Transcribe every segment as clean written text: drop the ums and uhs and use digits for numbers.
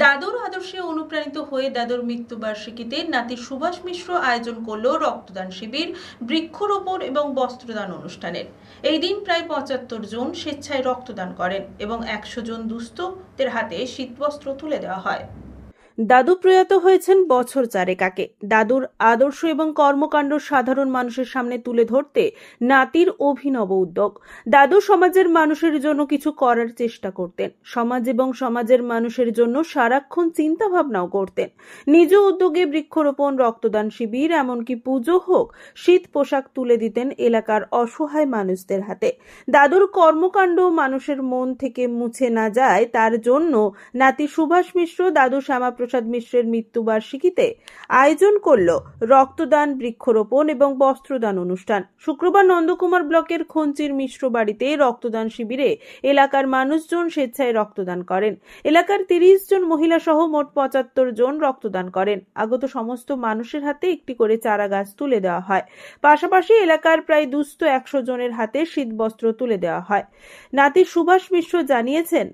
দাদুর আদর্শে অনুপ্রাণিত হয়ে দাদুর মৃত্যুবার্ষিকীতে নাতি সুভাষ মিশ্র আয়োজন করল রক্তদান শিবির, বৃক্ষরোপণ এবং বস্ত্রদান অনুষ্ঠানের। এই দিন প্রায় ৭৫ জন স্বেচ্ছায় রক্তদান করেন এবং ১০০ জন দুস্থদের হাতে শীতবস্ত্র তুলে দেওয়া হয়। দাদু প্রয়াত হয়েছেন বছর চারেক আগে। দাদুর আদর্শ এবং কর্মকাণ্ড সাধারণ মানুষের সামনে তুলে ধরতে নাতির অভিনব উদ্যোগ। দাদু সমাজের মানুষের জন্য কিছু করার চেষ্টা করতেন, সমাজ এবং সমাজের মানুষের জন্য সারাক্ষণ চিন্তা ভাবনাও করতেন। নিজ উদ্যোগে বৃক্ষরোপণ, রক্তদান শিবির, এমনকি পুজো হোক, শীত পোশাক তুলে দিতেন এলাকার অসহায় মানুষদের হাতে। দাদুর কর্মকাণ্ড মানুষের মন থেকে মুছে না যায়, তার জন্য নাতি সুভাষ মিশ্র দাদু শ্যামাপ্রসাদ মিশ্রের মৃত্যুবার্ষিকীতে আয়োজন করল রক্তদান, বৃক্ষরোপণ এবং বস্ত্রদান অনুষ্ঠান। শুক্রবার নন্দকুমার ব্লকের খঞ্চির মিশ্র বাড়িতে রক্তদান শিবিরে এলাকার মানুষজন স্বেচ্ছায় রক্তদান করেন। এলাকার ৩০ জন মহিলা সহ মোট ৭৫ জন রক্তদান করেন। আগত সমস্ত মানুষের হাতে একটি করে চারা গাছ তুলে দেওয়া হয়। পাশাপাশি এলাকার প্রায় দুস্থ ১০০ জনের হাতে শীতবস্ত্র তুলে দেওয়া হয়। নাতি সুভাষ মিশ্র জানিয়েছেন,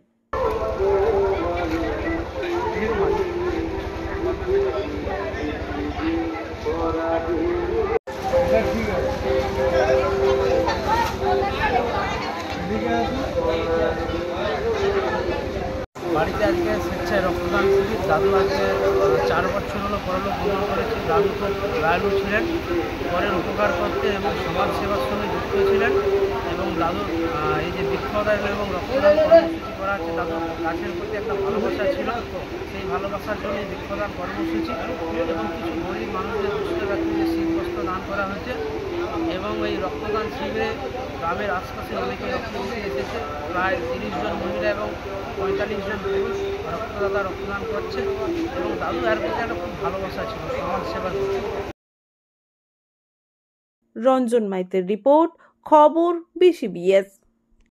বাড়িতে আজকে স্বেচ্ছায় রক্তদান শিবির। দাদু আজকে ৪ বছর হলো পরলোক গমন করেছে। দাদু খুব দয়ালু ছিলেন, পরের উপকার করতে এবং সমাজ সেবার সঙ্গে যুক্ত ছিলেন। এবং দাদুর এই যে বৃক্ষদান এবং রক্তদান কর্মসূচি করা আছে, দাদুর গাছের প্রতি একটা ভালোবাসা ছিল। সেই ভালোবাসার জন্য বৃক্ষদান কর্মসূচি এবং কিছু গরিব মানুষদের দুস্থ ব্যক্তিদের শীতবস্ত্র দান করা হয়েছে। এবং এই রক্তদান শিবিরে গ্রামের আশপাশে অনেকে রক্ত দিতে এসেছে। প্রায় ৩০ জন মহিলা এবং ৪৫ জন পুরুষ রক্তদাতা রক্তদান করছে এবং দাদু এর প্রতি একটা খুব ভালোবাসা ছিল সমাজ সেবার প্রতি। রঞ্জন মাইতের রিপোর্ট, খবর BCBS।